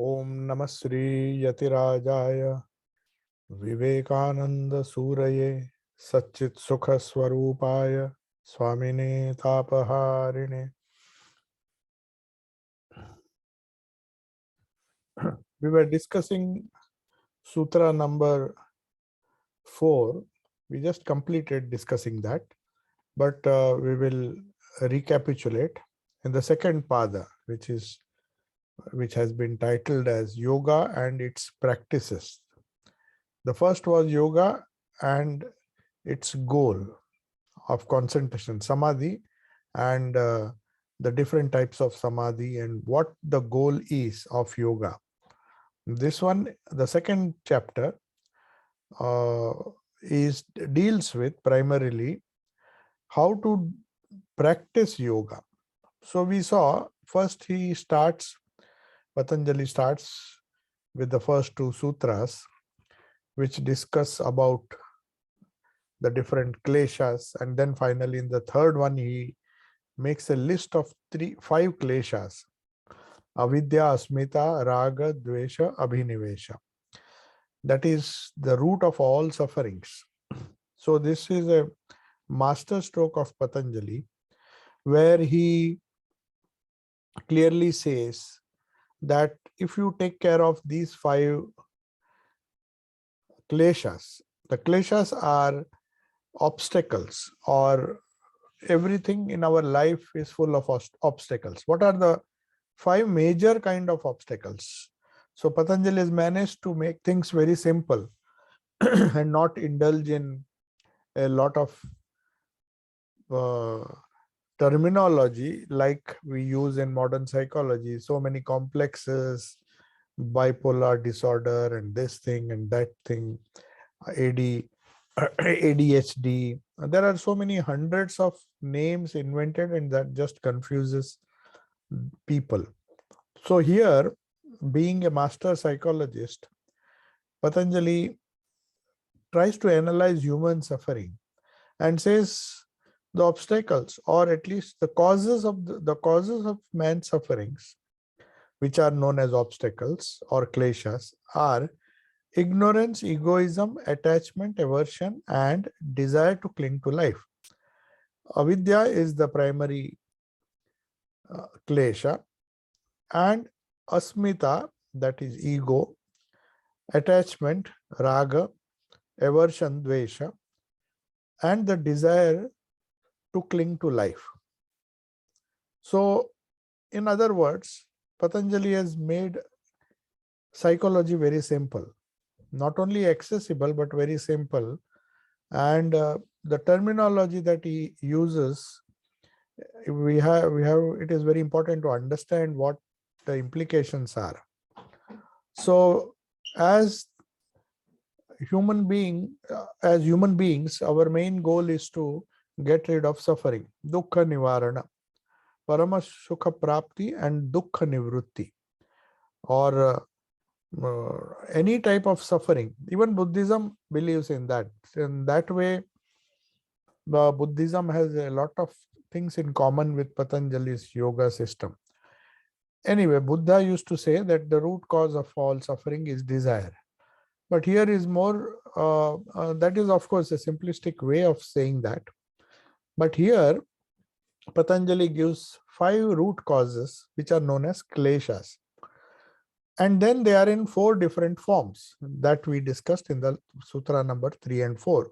ओम नमः श्री यतिराजाय विवेकानंद सूरये सच्चित सुख स्वरूपाय स्वामिने तापहारिणे. We were discussing sutra number 4. We just completed discussing that, but we will recapitulate in the second pada, which has been titled as Yoga and its Practices. The first was yoga and its goal of concentration, samadhi, and the different types of samadhi and what the goal is of yoga. This one, the second chapter, uh, deals with primarily how to practice yoga. So we saw first Patanjali starts with the first two sutras, which discuss about the different kleshas, and then finally in the third one he makes a list of five kleshas: avidya, asmita, raga, dvesha, abhinivesha. That is the root of all sufferings. So this is a master stroke of Patanjali, where he clearly says that if you take care of these five kleshas, the kleshas are obstacles, or everything in our life is full of obstacles. What are the five major kind of obstacles? So Patanjali has managed to make things very simple and not indulge in a lot of terminology like we use in modern psychology. So many complexes, bipolar disorder, and this thing and that thing, AD, ADHD. There are so many hundreds of names invented, and that just confuses people. So here, being a master psychologist, Patanjali tries to analyze human suffering and says the obstacles, or at least the causes of the causes of man's sufferings, which are known as obstacles or kleshas, are ignorance, egoism, attachment, aversion, and desire to cling to life. Avidya is the primary klesha, and asmita, that is ego, attachment, raga, aversion, dvesha, and the desire to cling to life. So, in other words, Patanjali has made psychology very simple, not only accessible, but very simple. And the terminology that he uses, it is very important to understand what the implications are. So, as human beings, our main goal is to get rid of suffering, dukkha nivarana, parama sukha prapti, and dukkha nivrutti, or any type of suffering. Even Buddhism believes in that. In that way, Buddhism has a lot of things in common with Patanjali's yoga system. Anyway, Buddha used to say that the root cause of all suffering is desire. But here is more, that is of course a simplistic way of saying that. But here, Patanjali gives 5 root causes which are known as kleshas. And then they are in 4 different forms that we discussed in the sutra number 3 and 4.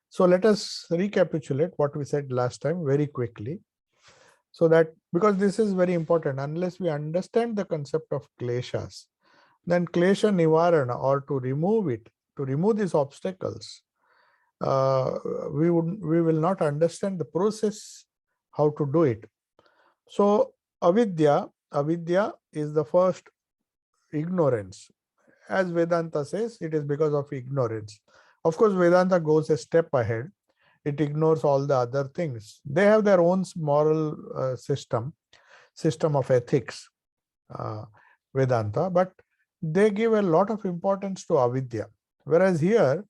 So let us recapitulate what we said last time very quickly. So that, because this is very important, unless we understand the concept of kleshas, then klesha nivarana, or to remove these obstacles, we will not understand the process, how to do it. So avidya is the first, ignorance. As Vedanta says, it is because of ignorance. Of course, Vedanta goes a step ahead. It ignores all the other things. They have their own moral system of ethics, Vedanta, but they give a lot of importance to avidya. Whereas here,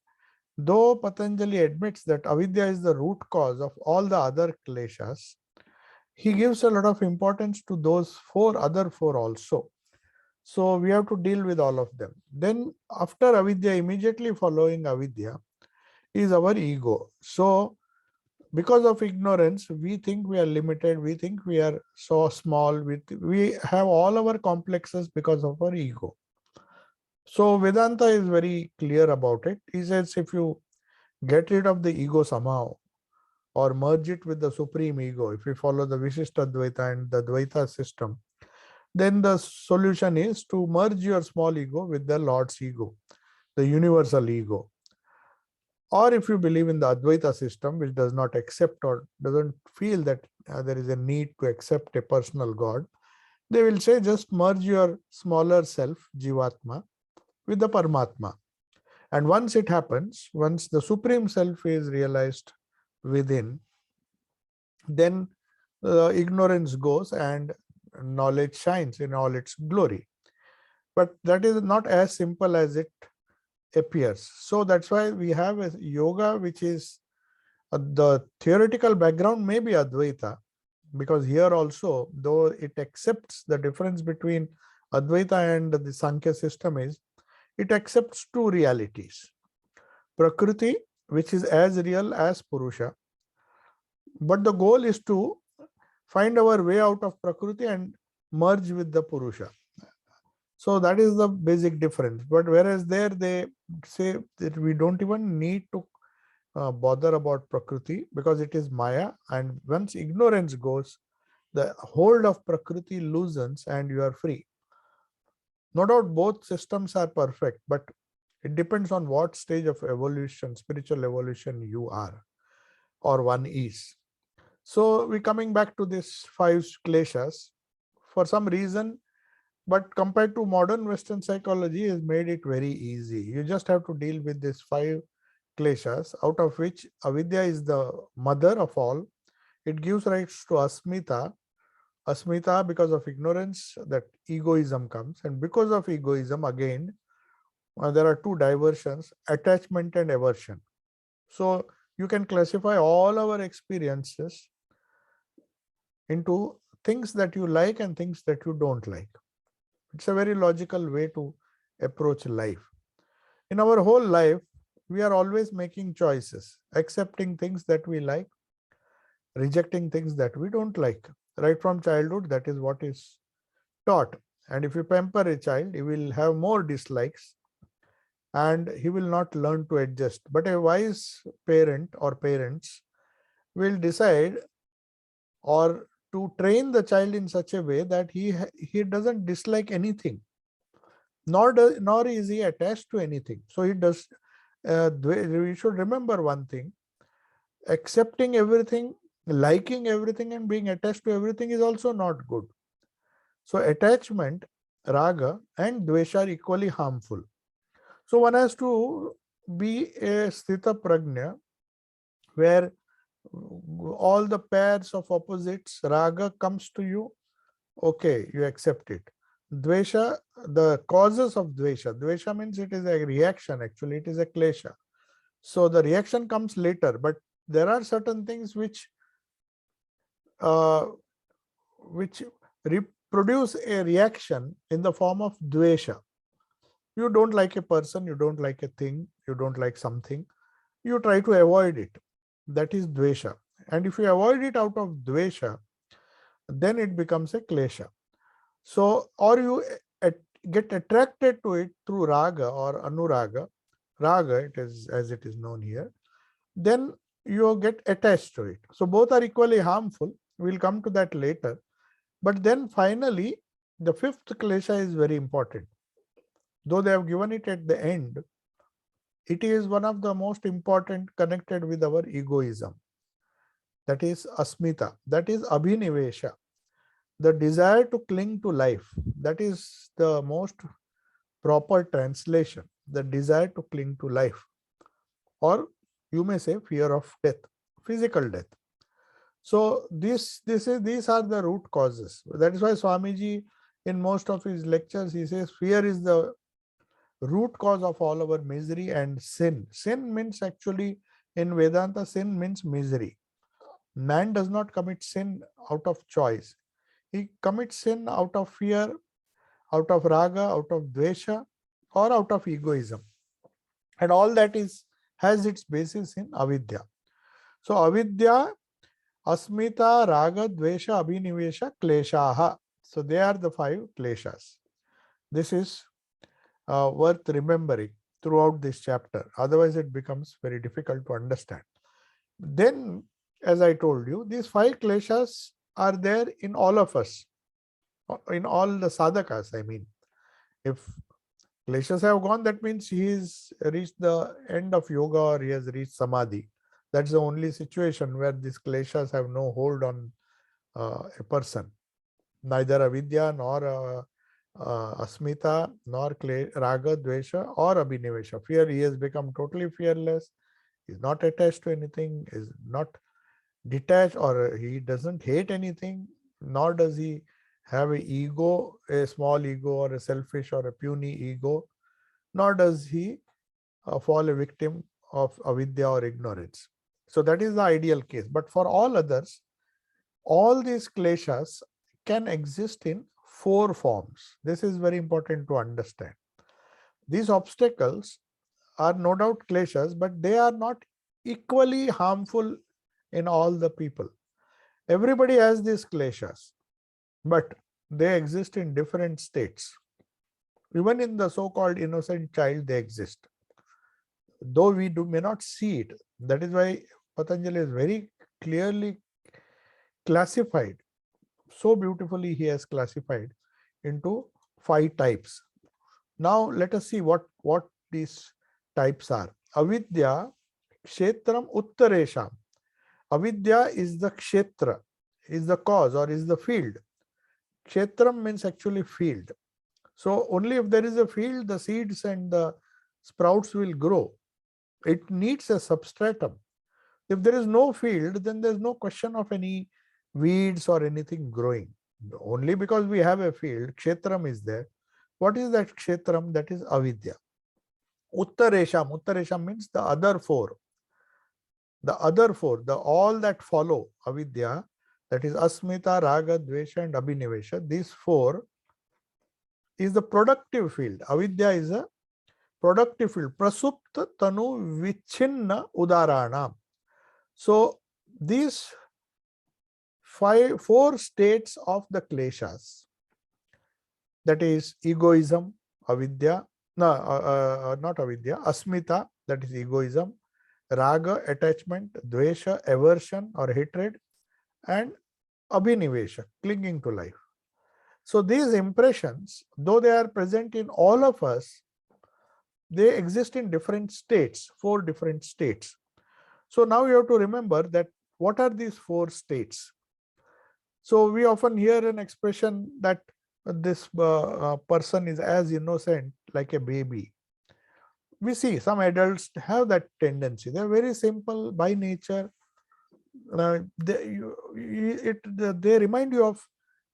though Patanjali admits that avidya is the root cause of all the other kleshas, he gives a lot of importance to those other four also. So we have to deal with all of them. Then after avidya, immediately following avidya is our ego. So because of ignorance, we think we are limited, we think we are so small, we have all our complexes because of our ego. So Vedanta is very clear about it. He says if you get rid of the ego somehow or merge it with the supreme ego, if you follow the Vishishtha Dvaita and the Dvaita system, then the solution is to merge your small ego with the Lord's ego, the universal ego. Or if you believe in the Advaita system, which does not accept or doesn't feel that there is a need to accept a personal God, they will say just merge your smaller self, Jivatma, with the Paramatma. And once it happens, once the Supreme Self is realized within, then ignorance goes and knowledge shines in all its glory. But that is not as simple as it appears. So that's why we have a yoga, which is the theoretical background may be Advaita, because here also, though it accepts the difference between Advaita and the Sankhya system is, it accepts two realities. Prakriti, which is as real as Purusha, but the goal is to find our way out of Prakriti and merge with the Purusha. So that is the basic difference. But whereas there they say that we don't even need to bother about Prakriti because it is Maya, and once ignorance goes, the hold of Prakriti loosens and you are free. No doubt both systems are perfect, but it depends on what stage of evolution, spiritual evolution you are or one is. So we coming back to this five kleshas. For some reason, but compared to modern Western psychology, has made it very easy. You just have to deal with these five kleshas, out of which avidya is the mother of all. It gives rise to asmita. Asmita, because of ignorance, that egoism comes, and because of egoism, again, there are two diversions: attachment and aversion. So you can classify all our experiences into things that you like and things that you don't like. It's a very logical way to approach life. In our whole life, we are always making choices, accepting things that we like, rejecting things that we don't like. Right from childhood, that is what is taught. And if you pamper a child, he will have more dislikes and he will not learn to adjust. But a wise parent or parents will decide or to train the child in such a way that he doesn't dislike anything, nor is he attached to anything. So he does. We should remember one thing: accepting everything, liking everything, and being attached to everything is also not good. So attachment, raga, and dvesha are equally harmful. So one has to be a sthita prajna, where all the pairs of opposites, raga comes to you, okay, you accept it. Dvesha, the causes of dvesha means it is a reaction, actually it is a klesha. So the reaction comes later, but there are certain things uh, which reproduce a reaction in the form of dvesha. You don't like a person, you don't like a thing, you don't like something, you try to avoid it. That is dvesha. And if you avoid it out of dvesha, then it becomes a klesha. So, or you get attracted to it through raga or anuraga, raga it is as it is known here, then you get attached to it. So both are equally harmful. We'll come to that later. But then finally, the fifth klesha is very important. Though they have given it at the end, it is one of the most important connected with our egoism. That is asmita, that is abhinivesha, the desire to cling to life. That is the most proper translation, the desire to cling to life. Or you may say fear of death, physical death. So these are the root causes. That is why Swamiji, in most of his lectures, he says fear is the root cause of all our misery and sin. Sin means actually in Vedanta, sin means misery. Man does not commit sin out of choice. He commits sin out of fear, out of raga, out of dvesha, or out of egoism. And all that has its basis in avidya. So avidya, asmita, raga, dvesha, abhinivesha, kleshaha. So they are the 5 kleshas. This is worth remembering throughout this chapter. Otherwise, it becomes very difficult to understand. Then, as I told you, these 5 kleshas are there in all of us, in all the sadhakas. I mean, if kleshas have gone, that means he has reached the end of yoga or he has reached samadhi. That's the only situation where these kleshas have no hold on a person. Neither avidya nor asmita nor raga, dvesha or abhinivesha. Fear, he has become totally fearless, is not attached to anything, is not detached, or he doesn't hate anything, nor does he have a ego, a small ego or a selfish or a puny ego, nor does he fall a victim of avidya or ignorance. So that is the ideal case. But for all others, all these kleshas can exist in 4 forms. This is very important to understand. These obstacles are no doubt kleshas, but they are not equally harmful in all the people. Everybody has these kleshas, but they exist in different states. Even in the so-called innocent child, they exist. Though we may not see it. That is why Patanjali is very clearly classified. So beautifully he has classified into 5 types. Now let us see what these types are. Avidya, kshetram uttaresham. Avidya is the kshetra, is the cause or is the field. Kshetram means actually field. So only if there is a field, the seeds and the sprouts will grow. It needs a substratum. If there is no field, then there is no question of any weeds or anything growing. Only because we have a field, kshetram is there. What is that kshetram? That is avidya. Uttaresham. Uttaresham means the other 4. The other 4, the all that follow avidya, that is asmita, raga, dvesha and abhinivesha. These 4 is the productive field. Avidya is a productive field. Prasupta tanu vichinna udaranam. So these 4 states of the kleshas, that is egoism, avidya, not avidya, asmita, that is egoism, raga, attachment, dvesha, aversion or hatred, and abhinivesha, clinging to life. So these impressions, though they are present in all of us, they exist in different states, 4 different states. So now you have to remember that what are these 4 states? So we often hear an expression that this person is as innocent like a baby. We see some adults have that tendency. They're very simple by nature. They remind you of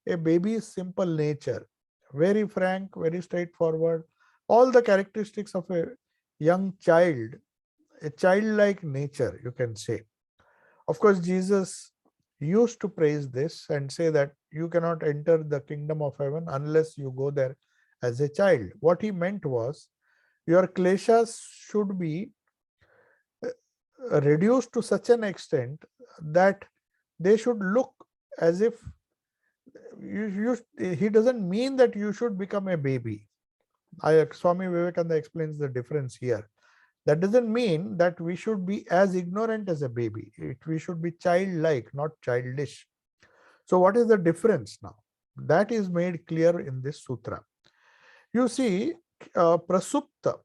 a baby's simple nature. Very frank, very straightforward. All the characteristics of a young child, a childlike nature, you can say. Of course, Jesus used to praise this and say that you cannot enter the kingdom of heaven unless you go there as a child. What he meant was, your kleshas should be reduced to such an extent that they should look as if he doesn't mean that you should become a baby. Swami Vivekananda explains the difference here. That doesn't mean that we should be as ignorant as a baby. We should be childlike, not childish. So what is the difference now? That is made clear in this sutra. You see, prasupta,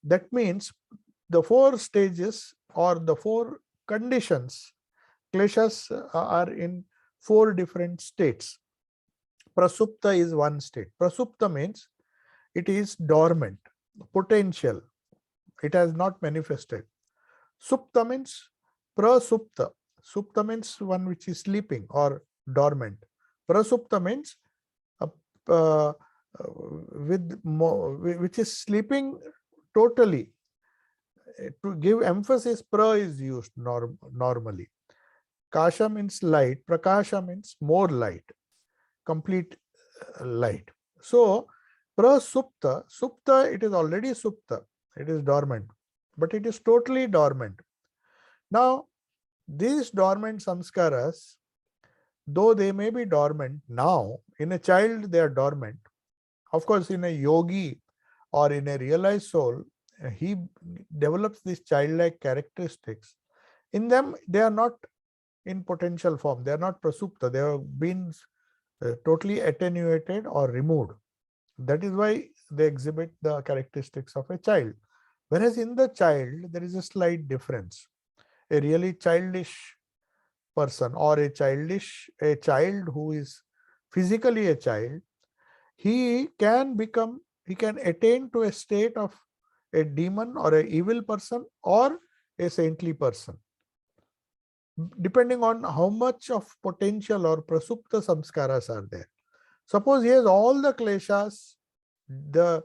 that means the 4 stages or the 4 conditions. Kleshas are in 4 different states. Prasupta is one state. Prasupta means it is dormant, potential. It has not manifested. Supta means prasupta. Supta means one which is sleeping or dormant. Prasupta means which is sleeping totally. To give emphasis, pra is used normally. Kasha means light. Prakasha means more light, complete light. So prasupta, supta, it is already supta, it is dormant, but it is totally dormant. Now, these dormant samskaras, though they may be dormant now, in a child they are dormant. Of course, in a yogi or in a realized soul, he develops these childlike characteristics. In them, they are not in potential form, they are not prasupta, they have been totally attenuated or removed. That is why they exhibit the characteristics of a child. Whereas in the child, there is a slight difference. A really childish person or a child who is physically a child, he can attain to a state of a demon or a evil person or a saintly person, depending on how much of potential or prasupta samskaras are there. Suppose he has all the kleshas, the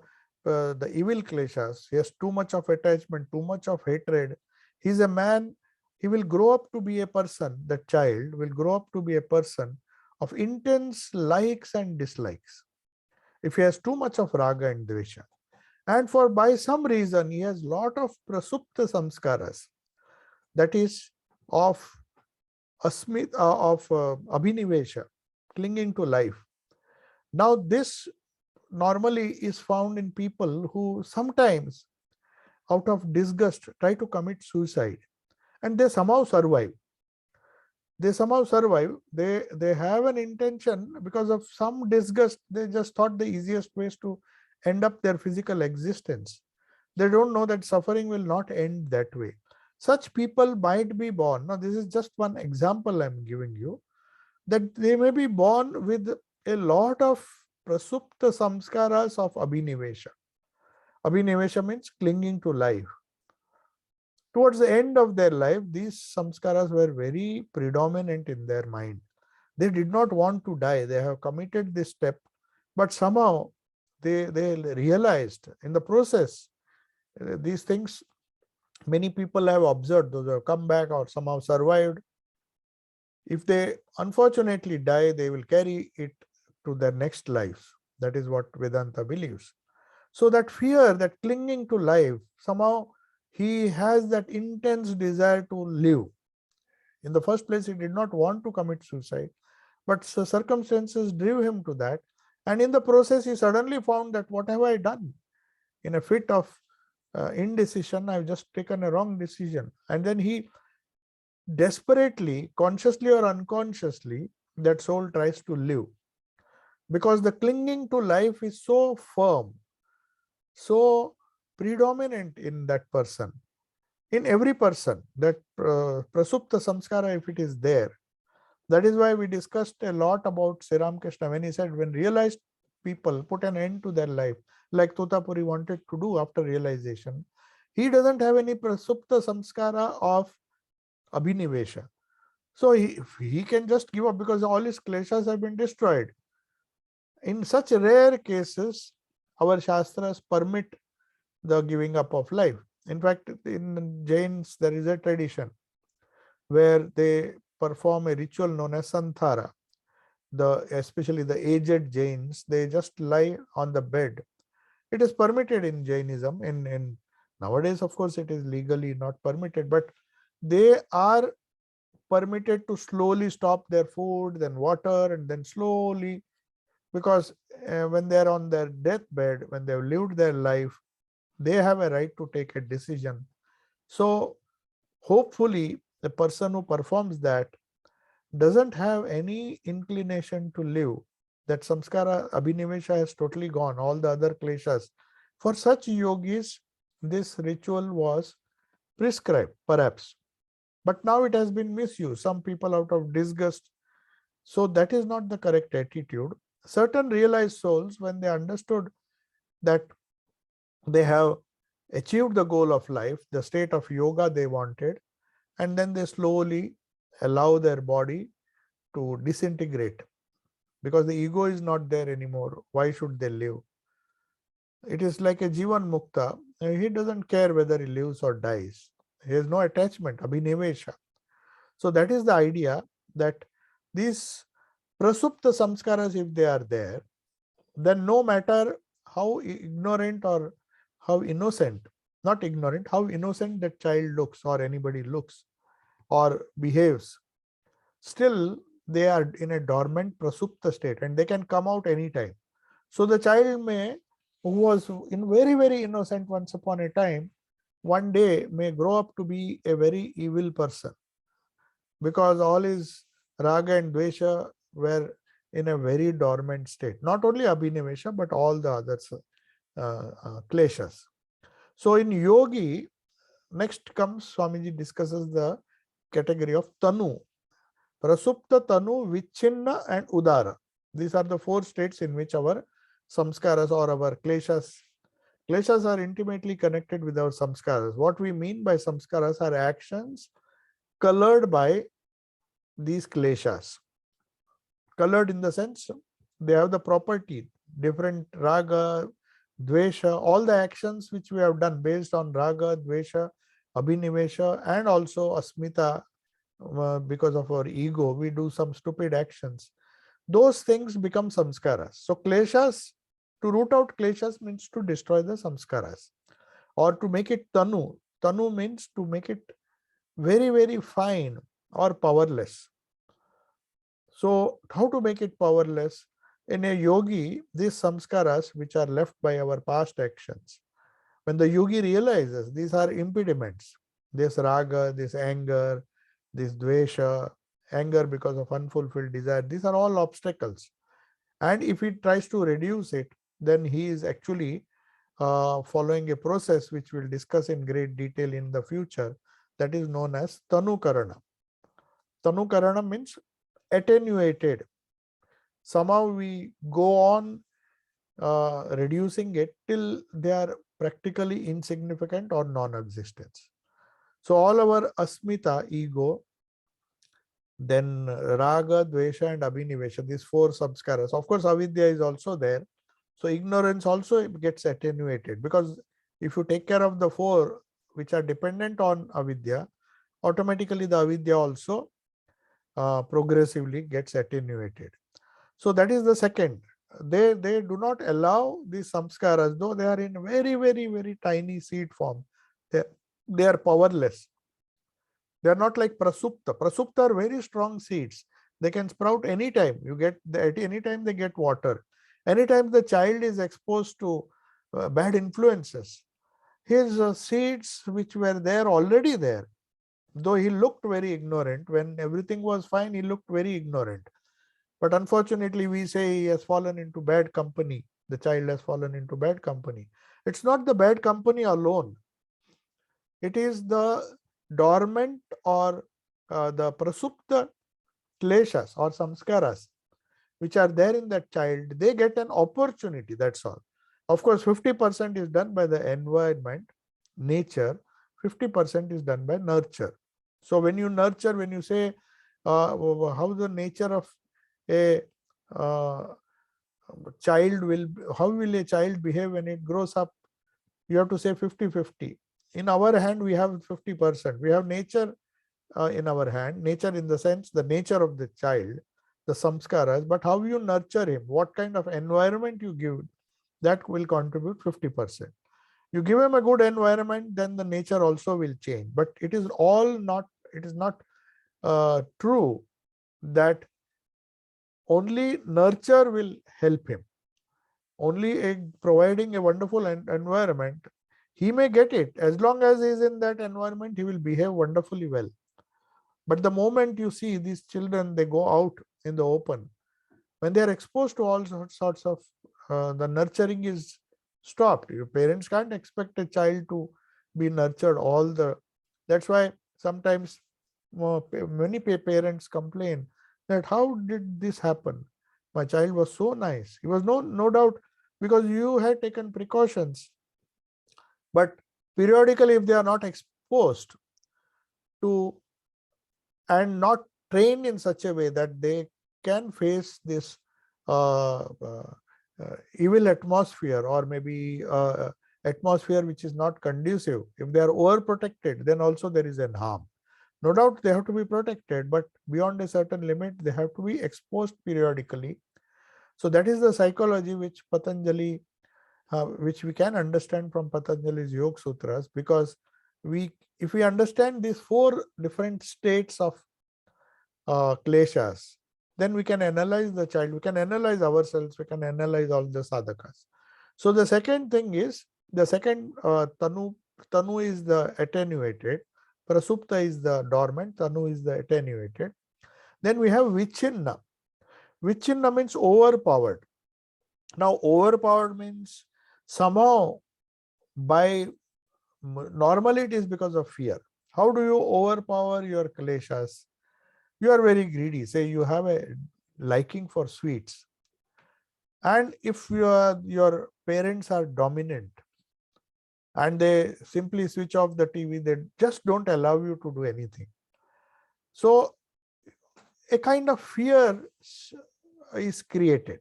evil kleshas, he has too much of attachment, too much of hatred. He's a man, he will grow up to be a person, the child will grow up to be a person of intense likes and dislikes. If he has too much of raga and dvesha, and for by some reason he has lot of prasupta samskaras, that is of abhinivesha, clinging to life. Now this normally is found in people who sometimes out of disgust try to commit suicide, and they somehow survive. They have an intention, because of some disgust they just thought the easiest ways to end up their physical existence. They don't know that suffering will not end that way. Such people might be born, now this is just one example I'm giving you, that they may be born with a lot of prasupta samskaras of abhinivesha. Abhinivesha means clinging to life. Towards the end of their life, these samskaras were very predominant in their mind. They did not want to die. They have committed this step, but somehow they realized in the process, these things, many people have observed, those who have come back or somehow survived. If they unfortunately die, they will carry it to their next life. That is what Vedanta believes. So that fear, that clinging to life, somehow he has that intense desire to live. In the first place, he did not want to commit suicide, but circumstances drew him to that. And in the process, he suddenly found that what have I done? In a fit of indecision, I've just taken a wrong decision. And then he desperately, consciously or unconsciously, that soul tries to live. Because the clinging to life is so firm, so predominant in that person, in every person, that prasupta samskara, if it is there. That is why we discussed a lot about Sri Ramakrishna when he said, when realized people put an end to their life, like Totapuri wanted to do after realization, he doesn't have any prasupta samskara of abhinivesha. So he can just give up because all his kleshas have been destroyed. In such rare cases, our Shastras permit the giving up of life. In fact, in Jains, there is a tradition where they perform a ritual known as Santhara. Especially the aged Jains, they just lie on the bed. It is permitted in Jainism. In nowadays, of course, it is legally not permitted, but they are permitted to slowly stop their food, then water, and then slowly, because when they are on their deathbed, when they have lived their life, they have a right to take a decision. So hopefully the person who performs that doesn't have any inclination to live. That samskara abhinivesha has totally gone, all the other kleshas. For such yogis, this ritual was prescribed, perhaps. But now it has been misused. Some people out of disgust. So that is not the correct attitude. Certain realized souls, when they understood that they have achieved the goal of life, the state of yoga they wanted, and then they slowly allow their body to disintegrate, because the ego is not there anymore. Why should they live? It is like a Jivan Mukta. He doesn't care whether he lives or dies. He has no attachment, abhinivesha. So that is the idea, that these prasupta samskaras, if they are there, then no matter how ignorant or how innocent, not ignorant, how innocent that child looks or anybody looks or behaves, still they are in a dormant prasupta state and they can come out anytime. So the child may, who was in very innocent once upon a time, one day may grow up to be a very evil person, because all his raga and dvesha were in a very dormant state. Not only abhinivesha, but all the others, kleshas. So in yogi, next comes, Swamiji discusses the category of tanu. Prasupta, tanu, vichinna and udara. These are the four states in which our samskaras or our kleshas are intimately connected with our samskaras. What we mean by samskaras are actions colored by these kleshas. Colored in the sense they have the property, different raga, dvesha, all the actions which we have done based on raga, dvesha, abhinivesha, and also asmita, because of our ego, we do some stupid actions. Those things become samskaras. So kleshas, to root out kleshas means to destroy the samskaras or to make it tanu. Tanu means to make it very fine or powerless. So how to make it powerless? In a yogi, these samskaras which are left by our past actions, when the yogi realizes these are impediments, this raga, this anger, this dvesha, anger because of unfulfilled desire, these are all obstacles. And if he tries to reduce it, then he is actually following a process which we'll discuss in great detail in the future, that is known as tanukarana. Tanukarana means attenuated. Somehow we go on reducing it till they are practically insignificant or non-existent. So all our asmita, ego, then raga, dvesha and abhinivesha, these four samskaras. Of course, avidya is also there. So ignorance also gets attenuated, because if you take care of the four which are dependent on avidya, automatically the avidya also progressively gets attenuated. So that is the second. They do not allow these samskaras, though they are in very tiny seed form. They are powerless. They are not like prasupta. Prasupta are very strong seeds. They can sprout anytime. You get at any time they get water. Anytime the child is exposed to bad influences, his seeds which were there already there, though he looked very ignorant, when everything was fine, he looked very ignorant. But unfortunately, we say he has fallen into bad company. The child has fallen into bad company. It's not the bad company alone. It is the dormant or the prasupta kleshas or samskaras which are there in that child. They get an opportunity, that's all. Of course, 50% is done by the environment, nature, 50% is done by nurture. So when you nurture, when you say how the nature of a child will, how will a child behave when it grows up, you have to say 50-50. In our hand, we have 50%. We have nature in our hand, nature in the sense, the nature of the child, the samskaras, but how you nurture him, what kind of environment you give, that will contribute 50%. You give him a good environment, then the nature also will change. But it is not true that only nurture will help him. Only providing a wonderful environment, he may get it. As long as he is in that environment, he will behave wonderfully well. But the moment you see these children, they go out in the open, when they are exposed to all sorts of, the nurturing is stopped. Your parents can't expect a child to be nurtured that's why sometimes many parents complain that how did this happen? My child was so nice. He was no doubt because you had taken precautions. But periodically, if they are not exposed to and not trained in such a way that they can face this evil atmosphere, or maybe atmosphere which is not conducive, if they are overprotected, then also there is an harm. No doubt they have to be protected, but beyond a certain limit, they have to be exposed periodically So that is the psychology which Patanjali, which we can understand from Patanjali's Yoga Sutras, because if we understand these four different states of kleshas, then we can analyze the child, we can analyze ourselves, we can analyze all the sadhakas. So the second thing is, the second tanu is the attenuated, prasupta is the dormant, tanu is the attenuated. Then we have vichinna. Vichinna means overpowered. Now overpowered means somehow, by normally it is because of fear. How do you overpower your kleshas? You are very greedy. Say you have a liking for sweets, and if your parents are dominant and they simply switch off the TV, they just don't allow you to do anything. So a kind of fear is created.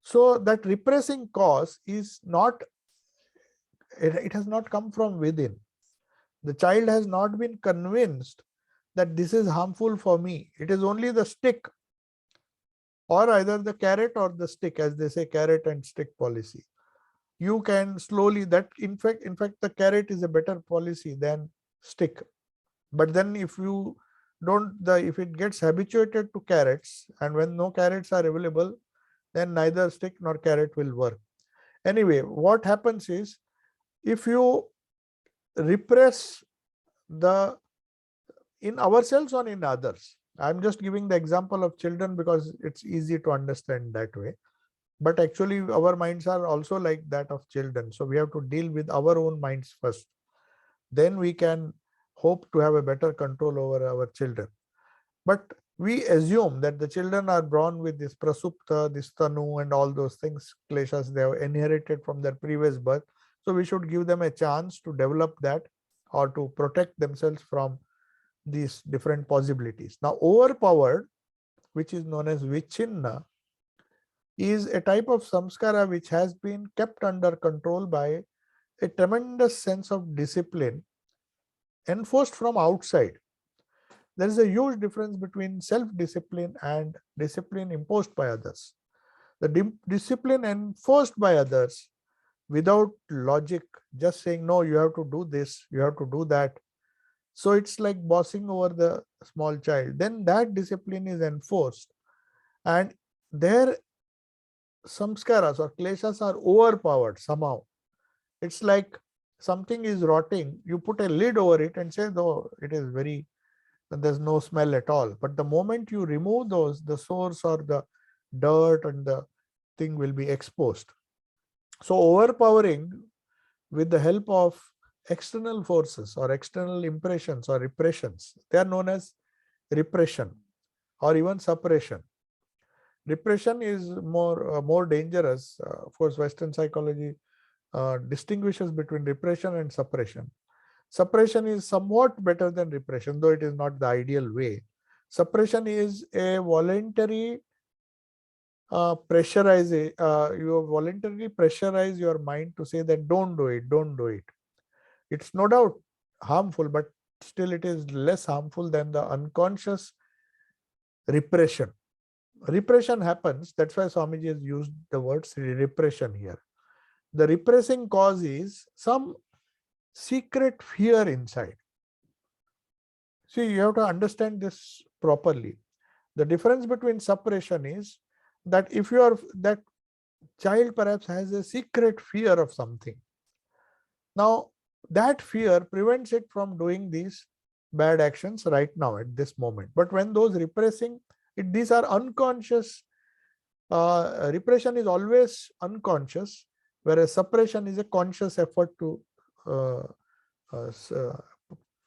So that repressing cause is not, it has not come from within. The child has not been convinced that this is harmful for me. It is only the stick, or either the carrot or the stick, as they say, carrot and stick policy. You can slowly, that in fact the carrot is a better policy than stick. But then if you don't, if it gets habituated to carrots, and when no carrots are available, then neither stick nor carrot will work. Anyway, what happens is, if you repress the, in ourselves or in others, I'm just giving the example of children because it's easy to understand that way, but actually our minds are also like that of children. So we have to deal with our own minds first, then we can hope to have a better control over our children. But we assume that the children are born with this prasupta, this tanu, and all those things, kleshas, they have inherited from their previous birth. So we should give them a chance to develop that, or to protect themselves from these different possibilities. Now, overpowered, which is known as vichinna, is a type of samskara which has been kept under control by a tremendous sense of discipline enforced from outside. There is a huge difference between self-discipline and discipline imposed by others. The discipline enforced by others without logic, just saying, no, you have to do this, you have to do that. So it's like bossing over the small child. Then that discipline is enforced, and their samskaras or kleshas are overpowered somehow. It's like something is rotting, you put a lid over it and say, though it is very, there's no smell at all. But the moment you remove those, the source or the dirt and the thing will be exposed. So overpowering with the help of external forces or external impressions or repressions, they are known as repression or even suppression. Repression is more dangerous. Of course, Western psychology distinguishes between repression and suppression. Suppression is somewhat better than repression, though it is not the ideal way. Suppression is a voluntary you voluntarily pressurize your mind to say that don't do it, don't do it. It's no doubt harmful, but still it is less harmful than the unconscious repression. Repression happens, that's why Swamiji has used the word repression here. The repressing cause is some secret fear inside. See, you have to understand this properly. The difference between suppression is that if you are, that child perhaps has a secret fear of something. Now, that fear prevents it from doing these bad actions right now at this moment. But when those repressing, these are unconscious. Repression is always unconscious, whereas suppression is a conscious effort to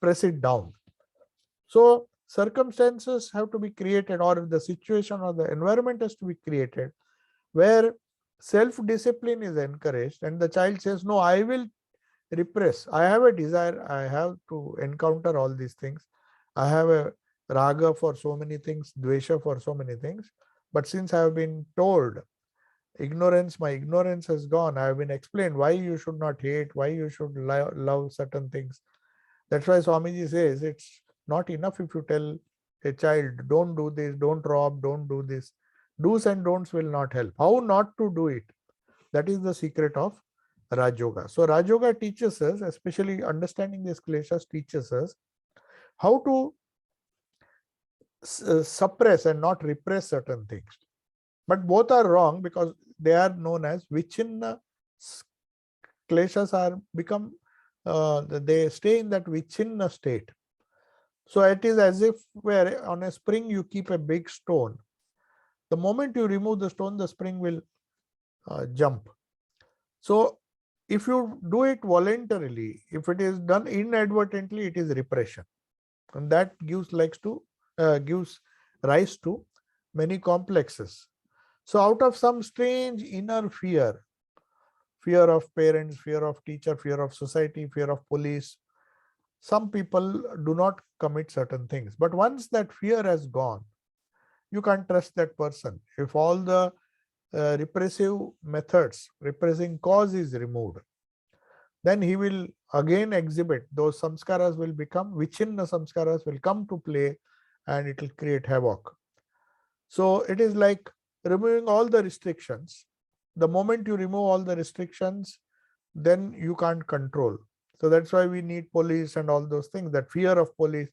press it down. So circumstances have to be created, or the situation or the environment has to be created where self-discipline is encouraged, and the child says, no, I will repress. I have a desire, I have to encounter all these things. I have a raga for so many things, dvesha for so many things. But since I have been told, ignorance, my ignorance has gone. I have been explained why you should not hate, why you should love certain things. That's why Swamiji says it's not enough if you tell a child, don't do this, don't rob, don't do this. Do's and don'ts will not help. How not to do it? That is the secret of Raj Yoga. So Raj Yoga teaches us, especially understanding these kleshas teaches us how to suppress and not repress certain things. But both are wrong because they are known as vichinna kleshas are become, they stay in that vichinna state. So it is as if where on a spring you keep a big stone. The moment you remove the stone, the spring will jump. So if you do it voluntarily, if it is done inadvertently, it is repression, and that gives rise to many complexes. So out of some strange inner fear, fear of parents, fear of teacher, fear of society, fear of police, some people do not commit certain things. But once that fear has gone, you can't trust that person. If all the repressive methods, repressing cause is removed, then he will again exhibit those samskaras will become, vichinna samskaras will come to play, and it will create havoc. So it is like removing all the restrictions. The moment you remove all the restrictions, then you can't control. So that's why we need police and all those things, that fear of police.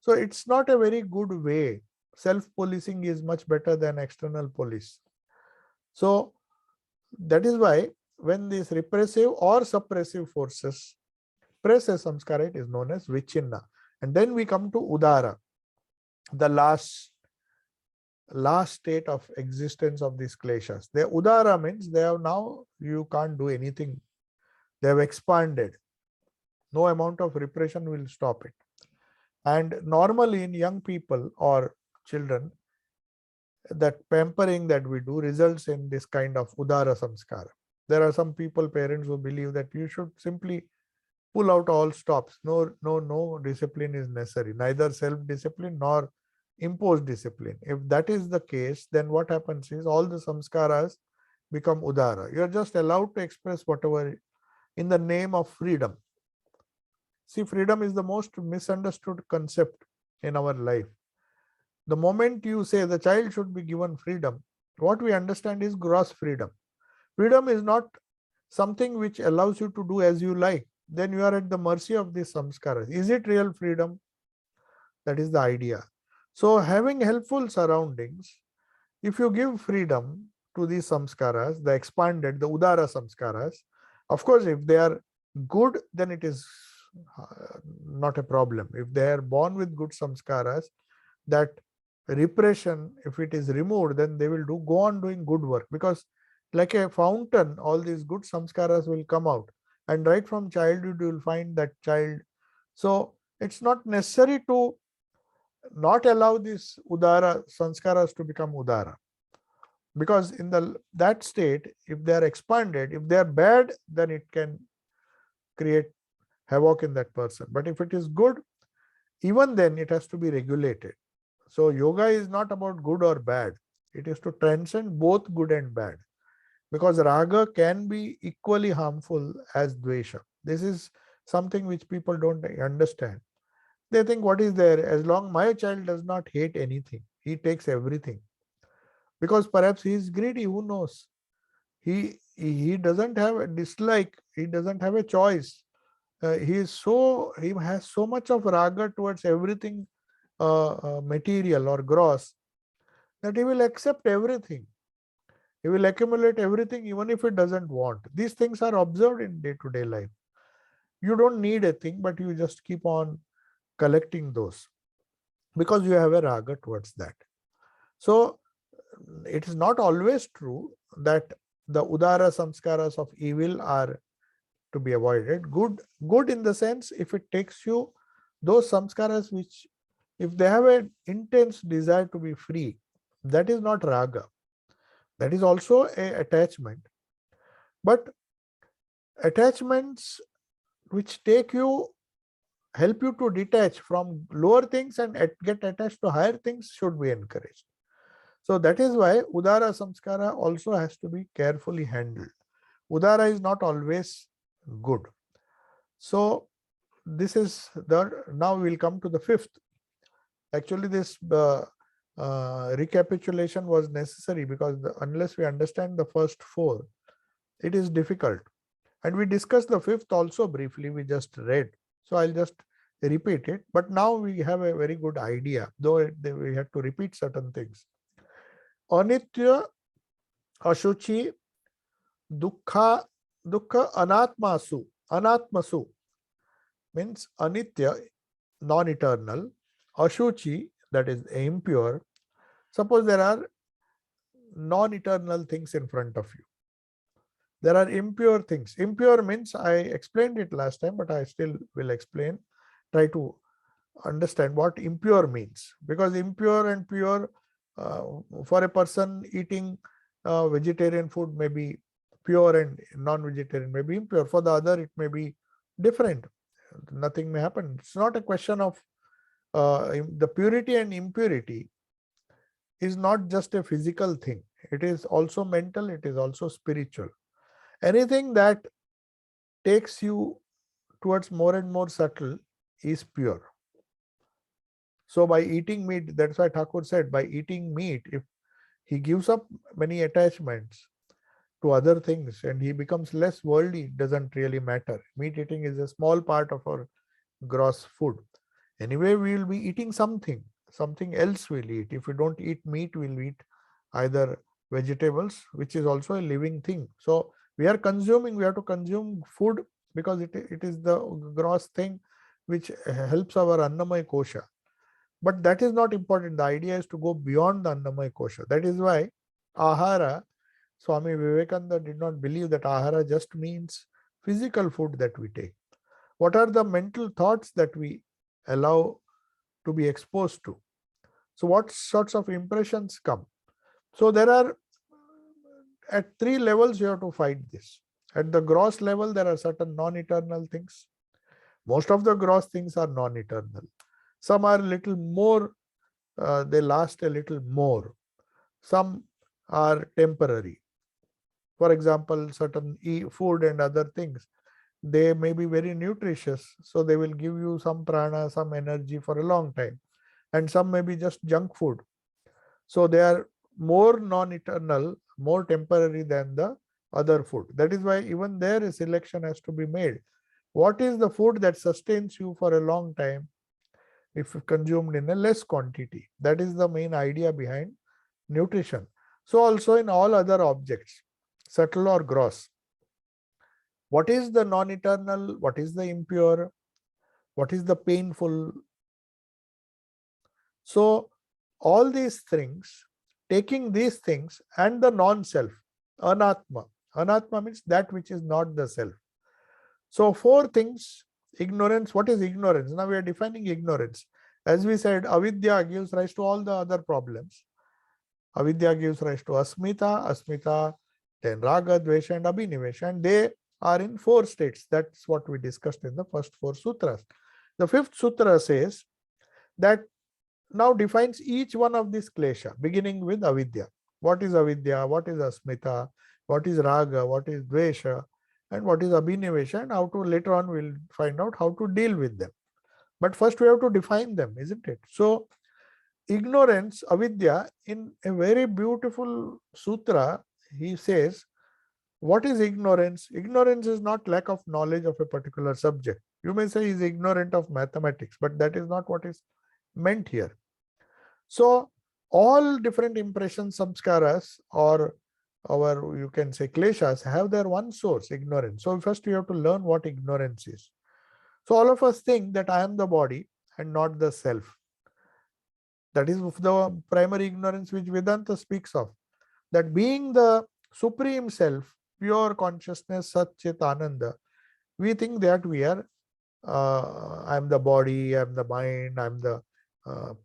So it's not a very good way. Self-policing is much better than external police. So that is why when these repressive or suppressive forces press a samskara, it is known as vichinna. And then we come to udara, the last state of existence of these kleshas. The udara means they have now, you can't do anything. They have expanded. No amount of repression will stop it. And normally in young people or children, that pampering that we do results in this kind of udara samskara. There are some people, parents, who believe that you should simply pull out all stops. No discipline is necessary, neither self-discipline nor imposed discipline. If that is the case, then what happens is all the samskaras become udara. You are just allowed to express whatever in the name of freedom. See, freedom is the most misunderstood concept in our life. The moment you say the child should be given freedom, what we understand is gross freedom. Freedom is not something which allows you to do as you like. Then you are at the mercy of these samskaras. Is it real freedom? That is the idea. So having helpful surroundings, if you give freedom to these samskaras, the expanded, the udara samskaras, of course, if they are good, then it is not a problem. If they are born with good samskaras, that repression, if it is removed, then they will go on doing good work, because like a fountain, all these good samskaras will come out, and right from childhood you will find that child. So it's not necessary to not allow these udara sanskaras to become udara, because in that state, if they are expanded, if they are bad, then it can create havoc in that person. But if it is good, even then it has to be regulated. So yoga is not about good or bad. It is to transcend both good and bad, because raga can be equally harmful as dvesha. This is something which people don't understand. They think, what is there? As long my child does not hate anything, he takes everything. Because perhaps he is greedy, who knows? He doesn't have a dislike, he doesn't have a choice. He has so much of raga towards everything material or gross, that he will accept everything. He will accumulate everything even if it doesn't want. These things are observed in day-to-day life. You don't need a thing, but you just keep on collecting those because you have a raga towards that. So it is not always true that the udara samskaras of evil are to be avoided. Good in the sense, if it takes you those samskaras which, if they have an intense desire to be free, that is not raga. That is also a attachment. But attachments which help you to detach from lower things and get attached to higher things should be encouraged. So that is why udara samskara also has to be carefully handled. Udara is not always good. So this is now we will come to the fifth. Actually, this recapitulation was necessary, because unless we understand the first four, it is difficult. And we discussed the fifth also briefly, we just read. So I'll just repeat it. But now we have a very good idea, though we had to repeat certain things. Anitya, Ashuchi, Dukkha, Anatmasu. Anatmasu means Anitya, non-eternal. Ashuchi, that is impure. Suppose there are non-eternal things in front of you. There are impure things. Impure means, I explained it last time, but I still will explain. Try to understand what impure means, because impure and pure, for a person eating vegetarian food may be pure and non-vegetarian may be impure. For the other, it may be different. Nothing may happen. It's not a question of the purity and impurity is not just a physical thing. It is also mental. It is also spiritual. Anything that takes you towards more and more subtle is pure. So by eating meat, that's why Thakur said, by eating meat, if he gives up many attachments to other things and he becomes less worldly, it doesn't really matter. Meat eating is a small part of our gross food. Anyway, we will be eating something else we'll eat. If we don't eat meat, we'll eat either vegetables, which is also a living thing. So we are consuming, we have to consume food because it is the gross thing which helps our Annamaya Kosha. But that is not important. The idea is to go beyond the Annamaya Kosha. That is why Ahara, Swami Vivekananda did not believe that Ahara just means physical food that we take. What are the mental thoughts that we allow to be exposed to? So what sorts of impressions come? So there are, at three levels you have to fight this. At the gross level, there are certain non-eternal things. Most of the gross things are non-eternal. Some are a little more, they last a little more. Some are temporary. For example, certain food and other things, they may be very nutritious, so they will give you some prana, some energy for a long time. And some may be just junk food. So they are more non-eternal, more temporary than the other food. That is why even there a selection has to be made. What is the food that sustains you for a long time if consumed in a less quantity? That is the main idea behind nutrition. So also in all other objects, subtle or gross, what is the non-eternal? What is the impure? What is the painful? So all these things, taking these things and the non-self, anatma. Anatma means that which is not the self. So four things: ignorance. What is ignorance? Now we are defining ignorance. As we said, avidya gives rise to all the other problems. Avidya gives rise to asmita, asmita, then raga, dvesha, and abhinivesha. And they are in four states. That's what we discussed in the first four sutras. The fifth sutra says that now defines each one of these klesha, beginning with avidya. What is avidya? What is asmita? What is raga? What is dvesha? And what is abhinivesha? And how to, later on we'll find out how to deal with them. But first we have to define them, isn't it? So ignorance, avidya, in a very beautiful sutra, he says, what is ignorance? Ignorance is not lack of knowledge of a particular subject. You may say he is ignorant of mathematics, but that is not what is meant here. So all different impressions, samskaras, or our, you can say, kleshas, have their one source, ignorance. So first you have to learn what ignorance is. So all of us think that I am the body and not the self. That is the primary ignorance which Vedanta speaks of. That being the supreme self, pure consciousness, Sat Chit Ananda, we think that we are, I am the body, I am the mind, I am the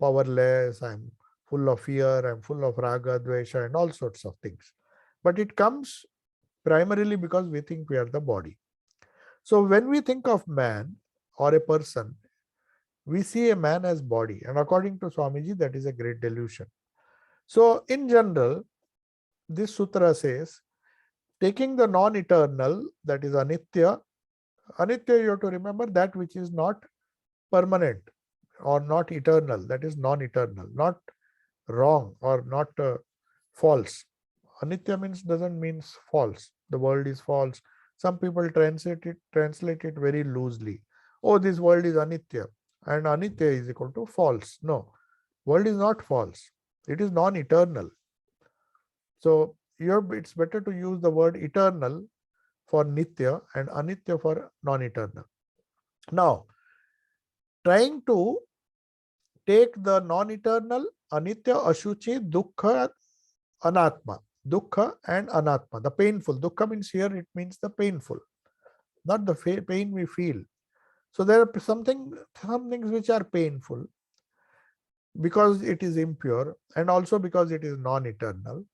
powerless, I am full of fear, I am full of raga, dvesha, and all sorts of things. But it comes primarily because we think we are the body. So when we think of man or a person, we see a man as body. And according to Swamiji, that is a great delusion. So in general, this sutra says, taking the non-eternal, that is anitya. Anitya, you have to remember that which is not permanent or not eternal, that is non-eternal, not wrong or not false. Anitya doesn't means false. The world is false. Some people translate it very loosely. Oh, this world is anitya, and anitya is equal to false. No, world is not false. It is non-eternal. So it's better to use the word eternal for nitya and anitya for non-eternal. Now, trying to take the non-eternal, anitya, ashuchi, dukkha, anatma. Dukkha and anatma, the painful. Dukkha means here it means the painful, not the pain we feel. So there are some things which are painful because it is impure, and also because it is non-eternal,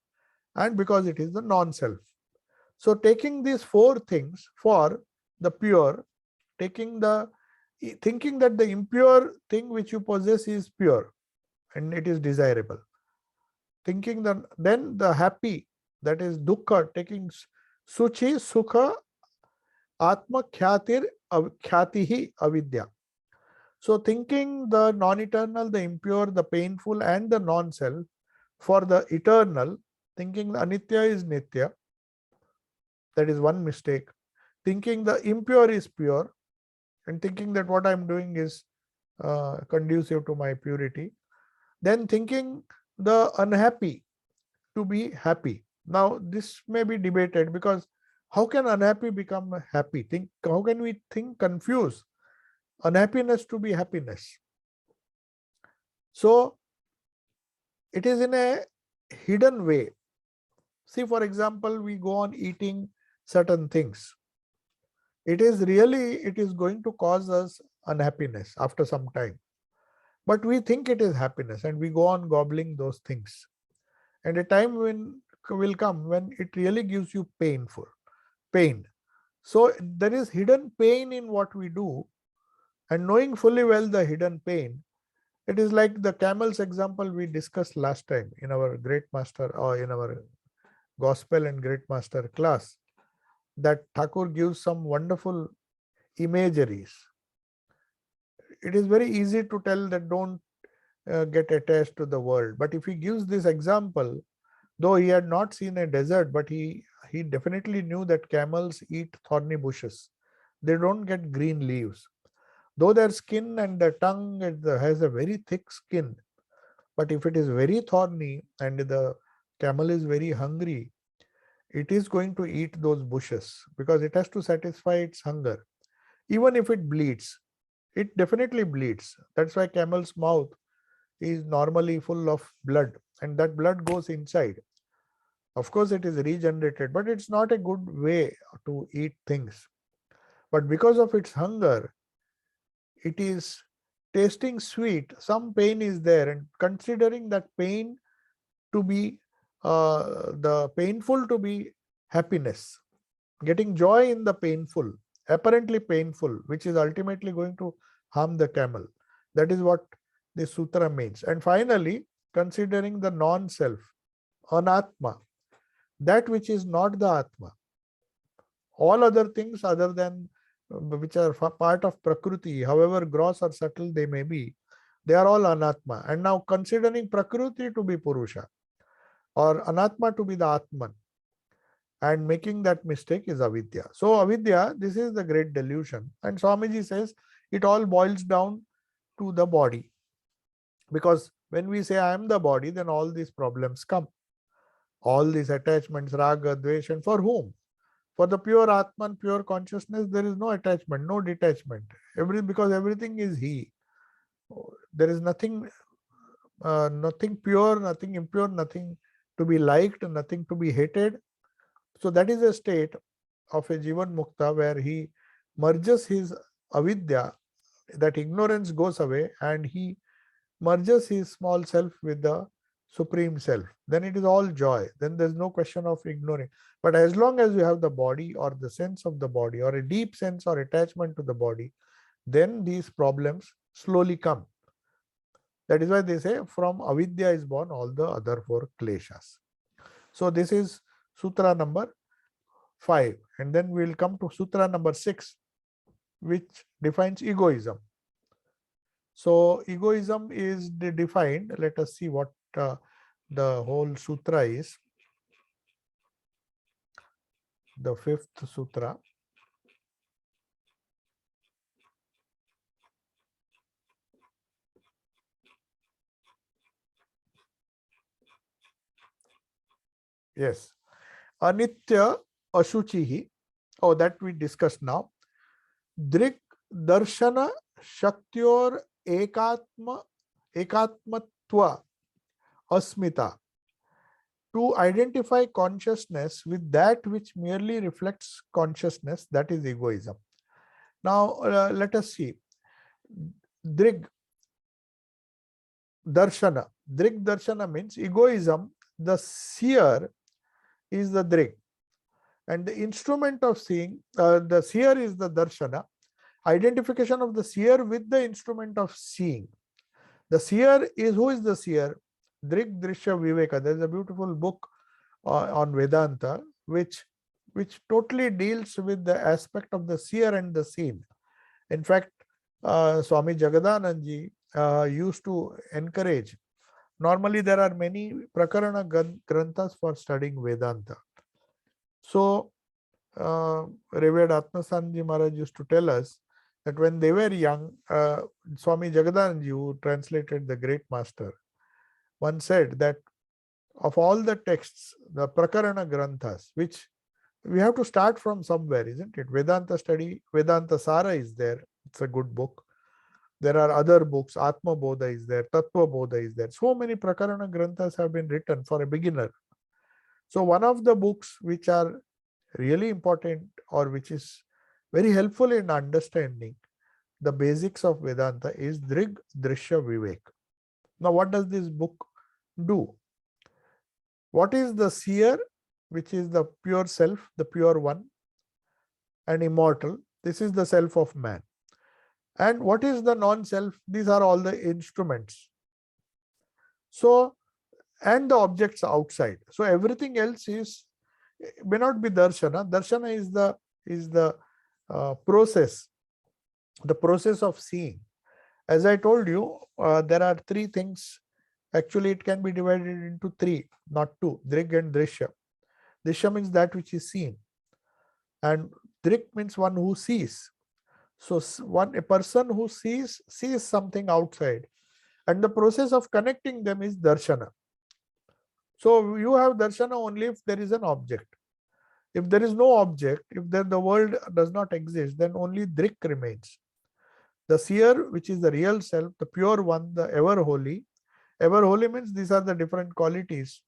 and because it is the non-self. So taking these four things for the pure, thinking that the impure thing which you possess is pure and it is desirable. Thinking that then the happy, that is dukkha, taking suchi, sukha, atma, khyatihi, avidya. So thinking the non-eternal, the impure, the painful, and the non-self for the eternal, thinking the anitya is nitya, that is one mistake. Thinking the impure is pure, and thinking that what I'm doing is conducive to my purity. Then thinking the unhappy to be happy. Now this may be debated, because how can unhappy become happy? How can we confuse unhappiness to be happiness? So it is in a hidden way. See, for example, we go on eating certain things. It is going to cause us unhappiness after some time. But we think it is happiness, and we go on gobbling those things. And a time will come when it really gives you pain. So there is hidden pain in what we do, and knowing fully well the hidden pain, it is like the camel's example we discussed last time in our Great Master, or in our Gospel and Great Master class, that Thakur gives some wonderful imageries. It is very easy to tell that don't get attached to the world. But if he gives this example, though he had not seen a desert, but he definitely knew that camels eat thorny bushes. They don't get green leaves. Though their skin and the tongue has a very thick skin, but if it is very thorny and the camel is very hungry, it is going to eat those bushes because it has to satisfy its hunger. Even if it bleeds, it definitely bleeds. That's why camel's mouth is normally full of blood, and that blood goes inside. Of course, it is regenerated, but it's not a good way to eat things. But because of its hunger, it is tasting sweet. Some pain is there, and considering that pain to be the painful to be happiness, getting joy in the painful, apparently painful, which is ultimately going to harm the camel. That is what this sutra means. And finally, considering the non-self, anatma, that which is not the atma. All other things other than which are part of Prakriti, however gross or subtle they may be, they are all anatma. And now considering Prakriti to be Purusha or anatma to be the Atman, and making that mistake is avidya. So avidya, this is the great delusion. And Swamiji says it all boils down to the body. Because when we say I am the body, then all these problems come. All these attachments, raga, dvesh, and for whom? For the pure Atman, pure consciousness, there is no attachment, no detachment. Because everything is he. There is nothing pure, nothing impure, nothing to be liked, nothing to be hated. So that is a state of a Jivan Mukta where he merges his avidya, that ignorance goes away, and he merges his small self with the Supreme Self. Then it is all joy. Then there's no question of ignoring. But as long as you have the body or the sense of the body or a deep sense or attachment to the body, then these problems slowly come. That is why they say from avidya is born all the other four kleshas. So this is sutra number 5. And then we will come to sutra number 6, which defines egoism. So egoism is defined. Let us see what the whole sutra is. The fifth sutra. Yes. Anitya Ashuchihi. Oh, that we discussed now. Drik Darshana Shaktyor Ekatmatva Asmita. To identify consciousness with that which merely reflects consciousness, that is egoism. Now, let us see. Drig Darshana. Drig Darshana means egoism. The seer is the Drig. And the instrument of seeing, the seer is the Darshana. Identification of the seer with the instrument of seeing. The seer is, who is the seer? Drig Drishya Viveka. There is a beautiful book on Vedanta which totally deals with the aspect of the seer and the seen. In fact, Swami Jagadanandji used to encourage. Normally, there are many Prakarana Granthas for studying Vedanta. So, Revered Atmasanji Maharaj used to tell us that when they were young, Swami Jagadanandji, who translated the great master, once said that of all the texts, the Prakarana Granthas, which we have to start from somewhere, isn't it? Vedanta study, Vedanta Sara is there. It's a good book. There are other books, Atma Bodha is there, Tattva Bodha is there. So many Prakarana Granthas have been written for a beginner. So one of the books which are really important or which is very helpful in understanding the basics of Vedanta is Drig Drishya Vivek. Now, what does this book do? What is the seer, which is the pure self, the pure one and immortal? This is the self of man. And what is the non-self? These are all the instruments. So, and the objects outside. So everything else may not be darshana. Darshana is the process, the process of seeing. As I told you, there are three things. Actually, it can be divided into three, not two. Drig and Drishya. Drishya means that which is seen, and Drig means one who sees. So a person who sees something outside, and the process of connecting them is darshana. So you have darshana only if there is an object. If there is no object, if the world does not exist, then only Drik remains. The seer, which is the real self, the pure one, the ever holy. Ever holy means these are the different qualities,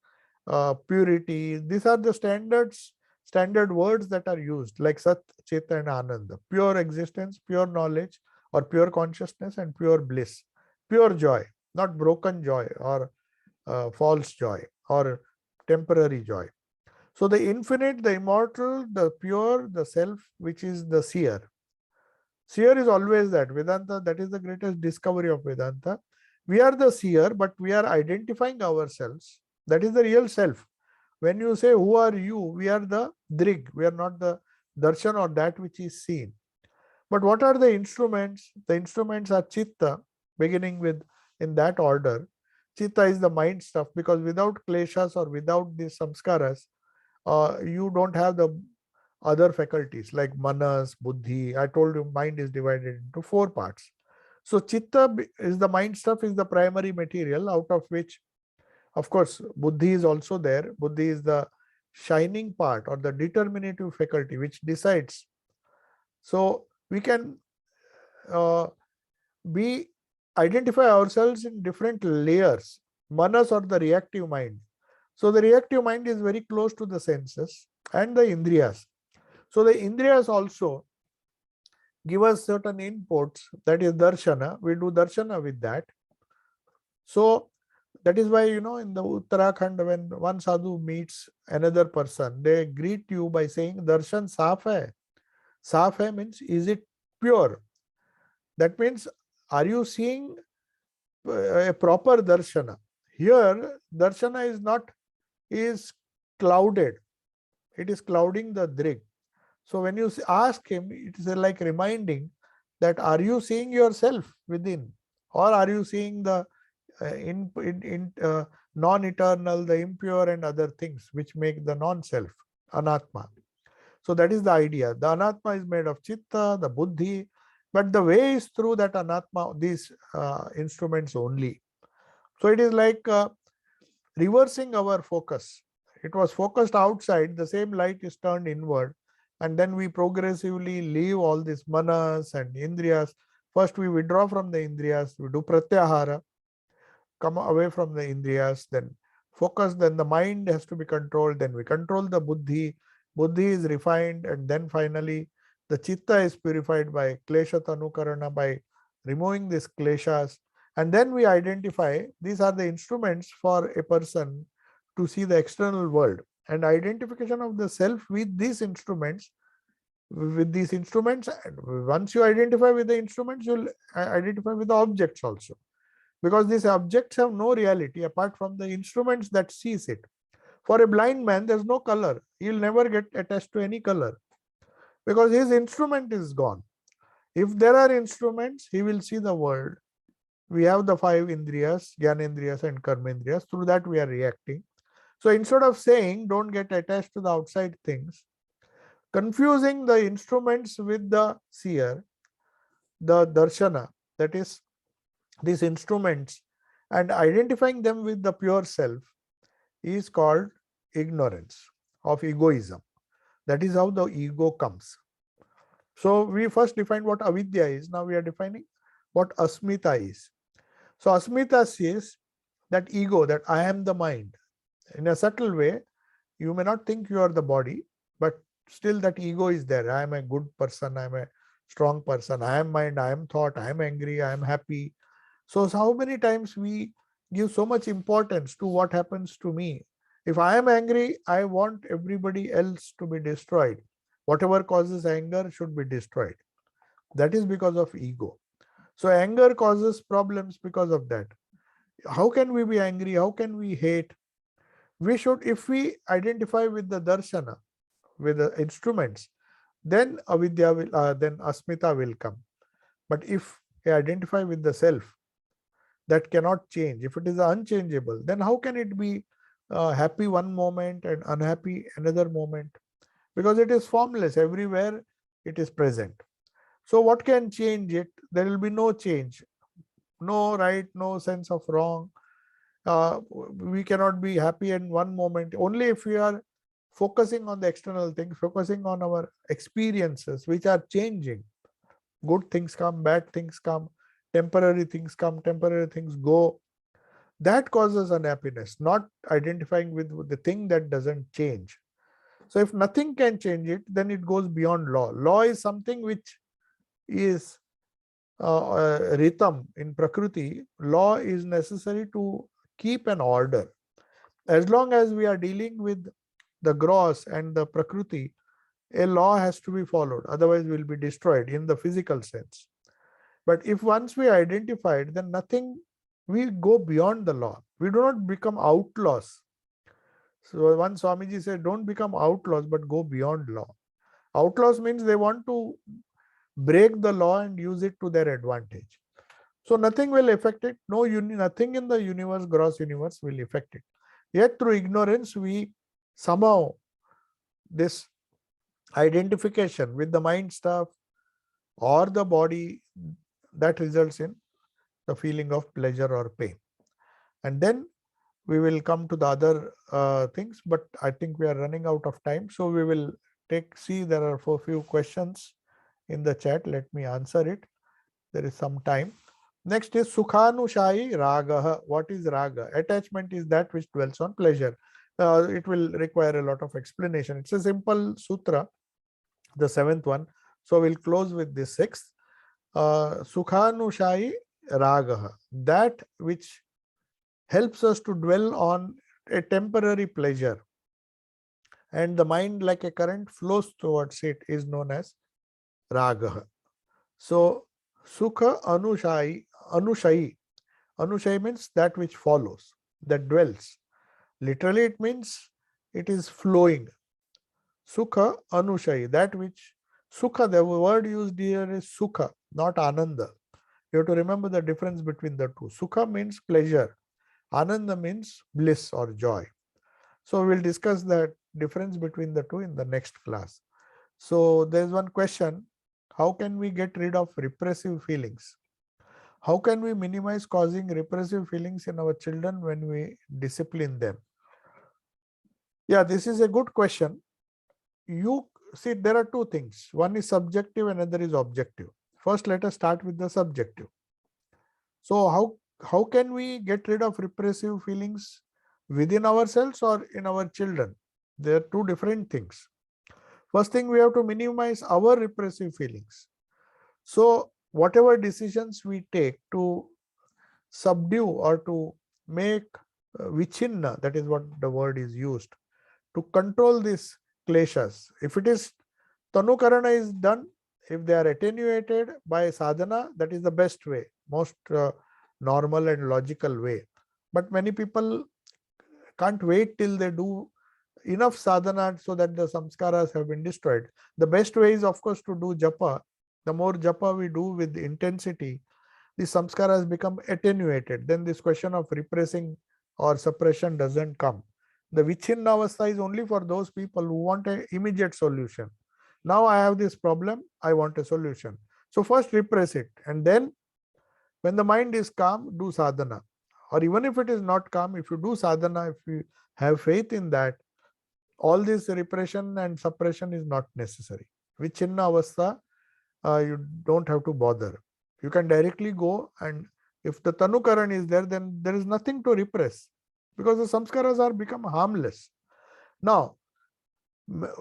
purity. These are the standard words that are used, like Sat, Cheta, and Ananda. Pure existence, pure knowledge, or pure consciousness, and pure bliss. Pure joy, not broken joy or false joy or temporary joy. So the infinite, the immortal, the pure, the self, which is the seer. Seer is always that. Vedanta, that is the greatest discovery of Vedanta. We are the seer, but we are identifying ourselves. That is the real self. When you say, who are you? We are the Drig. We are not the darshan or that which is seen. But what are the instruments? The instruments are chitta, beginning with in that order. Chitta is the mind stuff, because without kleshas or without these samskaras, you don't have the other faculties like manas, buddhi. I told you mind is divided into four parts. So chitta is the mind stuff, is the primary material, out of which, of course, buddhi is also there. Buddhi is the shining part or the determinative faculty which decides. So we can identify ourselves in different layers. Manas or the reactive mind. So the reactive mind is very close to the senses and the indriyas. So the indriyas also give us certain inputs, that is darshana. We do darshana with that. So that is why, in the Uttarakhand, when one sadhu meets another person, they greet you by saying, darshan saaf hai. Saaf hai means, is it pure? That means, are you seeing a proper darshana? Here, darshana is clouded. It is clouding the Drig. So when you ask him, it is like reminding that, are you seeing yourself within, or are you seeing the non-eternal, the impure and other things which make the non-self, anatma. So that is the idea. The anatma is made of chitta, the buddhi, but the way is through that anatma, these instruments only. So it is like reversing our focus. It was focused outside, the same light is turned inward, and then we progressively leave all these manas and indriyas. First we withdraw from the indriyas, we do pratyahara, come away from the indriyas, then focus, then the mind has to be controlled, then we control the buddhi. Buddhi is refined, and then finally the chitta is purified by klesha tanukarana, by removing these kleshas. And then we identify these are the instruments for a person to see the external world, and identification of the self with these instruments. Once you identify with the instruments, you'll identify with the objects also, because these objects have no reality apart from the instruments that sees it. For a blind man, there's no color. He'll never get attached to any color because his instrument is gone. If there are instruments, he will see the world. We have the five indriyas, gyanendriyas and karmendriyas. Through that we are reacting. So instead of saying don't get attached to the outside things, confusing the instruments with the seer, the darshana, that is these instruments, and identifying them with the pure self is called ignorance of egoism. That is how the ego comes. So we first defined what avidya is. Now we are defining what asmita is. So asmita says that ego, that I am the mind. In a subtle way, you may not think you are the body, but still that ego is there. I am a good person, I am a strong person, I am mind, I am thought, I am angry, I am happy. So how many times we give so much importance to what happens to me. If I am angry, I want everybody else to be destroyed. Whatever causes anger should be destroyed. That is because of ego. So anger causes problems because of that. How can we be angry? How can we hate? We should, if we identify with the darshana, with the instruments, then avidya will, then asmita will come. But if I identify with the self, that cannot change. If it is unchangeable, then how can it be happy one moment and unhappy another moment? Because it is formless. Everywhere it is present. So what can change it? There will be no change. No right, no sense of wrong. We cannot be happy in one moment. Only if we are focusing on the external things, focusing on our experiences, which are changing. Good things come, bad things come, temporary things come, temporary things go. That causes unhappiness, not identifying with the thing that doesn't change. So if nothing can change it, then it goes beyond law. Law is something which is rhythm in Prakriti. Law is necessary to keep an order. As long as we are dealing with the gross and the Prakriti, a law has to be followed. Otherwise, we will be destroyed in the physical sense. But if once we identified, then nothing, we go beyond the law. We do not become outlaws. So one Swamiji said, don't become outlaws, but go beyond law. Outlaws means they want to break the law and use it to their advantage. So nothing will affect it. Nothing in the universe, gross universe, will affect it. Yet through ignorance, we somehow, this identification with the mind stuff or the body, that results in the feeling of pleasure or pain. And then we will come to the other things, but I think we are running out of time. So we will see there are a few questions in the chat. Let me answer it. There is some time. Next is Sukhanushayi Raga. What is Raga? Attachment is that which dwells on pleasure. It will require a lot of explanation. It's a simple sutra, the seventh one. So we'll close with the sixth. Sukhanushayi Raga. That which helps us to dwell on a temporary pleasure, and the mind like a current flows towards it, is known as Raga. So Sukha Anushayi. Anushayi means that which follows, that dwells. Literally it means it is flowing. Sukha Anushayi, that which, Sukha, the word used here is Sukha, not Ananda. You have to remember the difference between the two. Sukha means pleasure. Ananda means bliss or joy. So we'll discuss the difference between the two in the next class. So there's one question. How can we get rid of repressive feelings? How can we minimize causing repressive feelings in our children when we discipline them? Yeah, this is a good question. You see, there are two things. One is subjective, another is objective. First, let us start with the subjective. So how can we get rid of repressive feelings within ourselves or in our children? They are two different things. First thing, we have to minimize our repressive feelings. So whatever decisions we take to subdue or to make vichinna, that is what the word is used, to control these kleshas. If it is tanukarana is done, if they are attenuated by sadhana, that is the best way, most normal and logical way. But many people can't wait till they do enough sadhana so that the samskaras have been destroyed. The best way is, of course, to do japa. The more japa we do with intensity, the samskaras become attenuated. Then this question of repressing or suppression doesn't come. The vichinna avastha is only for those people who want an immediate solution. Now I have this problem, I want a solution. So first repress it, and then when the mind is calm, do sadhana. Or even if it is not calm, if you do sadhana, if you have faith in that, all this repression and suppression is not necessary. Vichinna avastha, you don't have to bother. You can directly go, and if the tanukaran is there, then there is nothing to repress because the samskaras are become harmless. Now,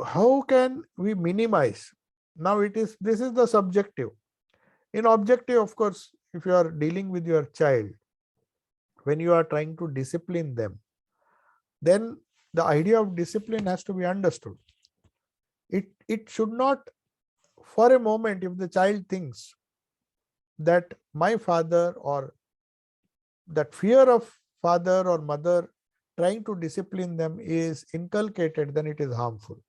how can we minimize? Now this is the subjective. In objective, of course, if you are dealing with your child, when you are trying to discipline them, then the idea of discipline has to be understood. It should not, for a moment, if the child thinks that my father or that fear of father or mother trying to discipline them is inculcated, then it is harmful.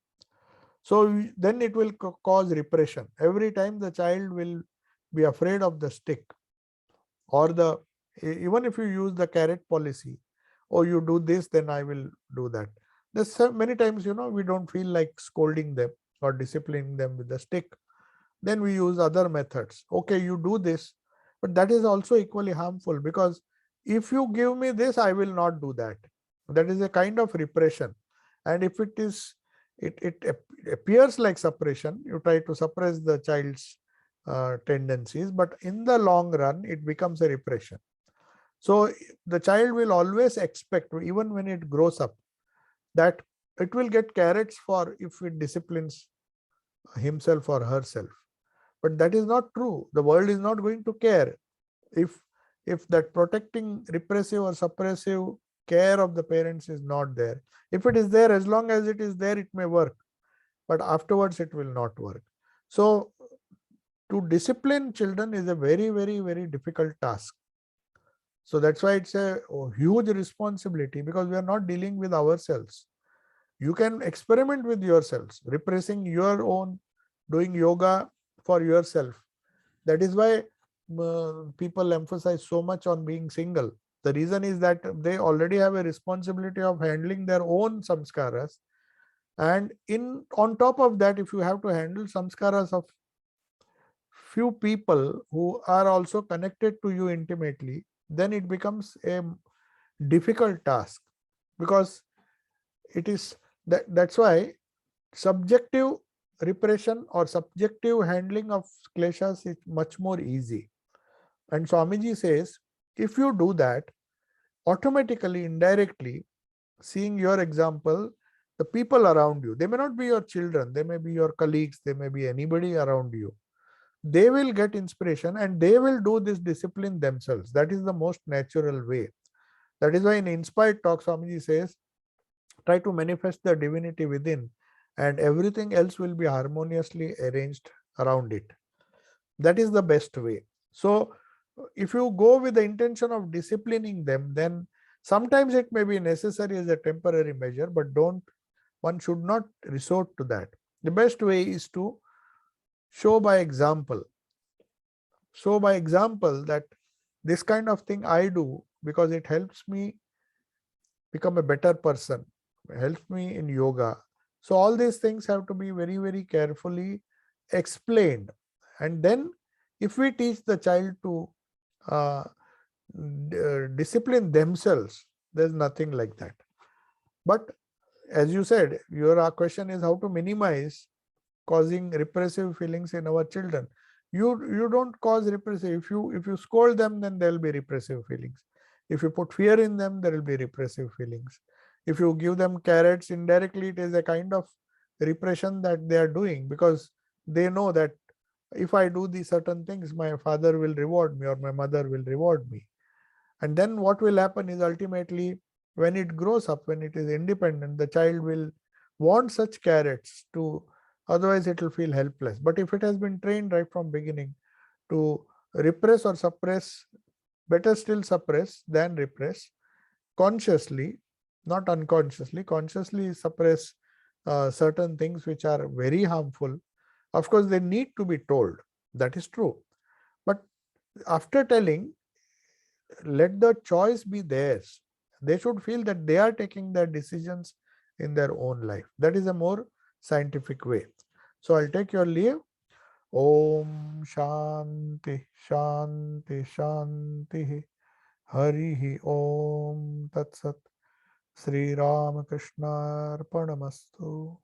So then it will cause repression. Every time the child will be afraid of the stick, or even if you use the carrot policy, or you do this, then I will do that. There's so many times, we don't feel like scolding them or disciplining them with the stick. Then we use other methods. Okay, you do this, but that is also equally harmful, because if you give me this, I will not do that. That is a kind of repression. And if it appears like suppression, you try to suppress the child's tendencies, but in the long run, it becomes a repression. So the child will always expect, even when it grows up, that it will get carrots for if it disciplines himself or herself. But that is not true. The world is not going to care if that protecting repressive or suppressive care of the parents is not there. If it is there, as long as it is there, it may work, but afterwards it will not work. So to discipline children is a very, very, very difficult task. So that's why it's a huge responsibility, because we are not dealing with ourselves. You can experiment with yourselves, repressing your own, doing yoga for yourself. That is why people emphasize so much on being single. The reason is that they already have a responsibility of handling their own samskaras. And on top of that, if you have to handle samskaras of few people who are also connected to you intimately, then it becomes a difficult task, because it is that's why subjective repression or subjective handling of kleshas is much more easy. And Swamiji says, if you do that, automatically, indirectly, seeing your example, the people around you, they may not be your children, they may be your colleagues, they may be anybody around you, they will get inspiration and they will do this discipline themselves. That is the most natural way. That is why in Inspired Talk, Swamiji says, try to manifest the divinity within, and everything else will be harmoniously arranged around it. That is the best way. So if you go with the intention of disciplining them, then sometimes it may be necessary as a temporary measure, but one should not resort to that. The best way is to show by example. show by example that this kind of thing I do because it helps me become a better person, helps me in yoga. So all these things have to be very, very carefully explained. And then if we teach the child to uh, discipline themselves, there's nothing like that. But as you said, your question is how to minimize causing repressive feelings in our children. You don't cause repressive. If you scold them, then there will be repressive feelings. If you put fear in them, there will be repressive feelings. If you give them carrots indirectly, it is a kind of repression that they are doing, because they know that if I do these certain things, my father will reward me or my mother will reward me. And then what will happen is, ultimately, when it grows up, when it is independent, the child will want such carrots to, otherwise it will feel helpless. But if it has been trained right from beginning to repress or suppress, better still suppress than repress, consciously, not unconsciously, consciously suppress certain things which are very harmful. Of course, they need to be told. That is true. But after telling, let the choice be theirs. They should feel that they are taking their decisions in their own life. That is a more scientific way. So I'll take your leave. Om Shanti Shanti Shanti. Hari Om Tat Sat. Sri Ramakrishna Arpanamastu.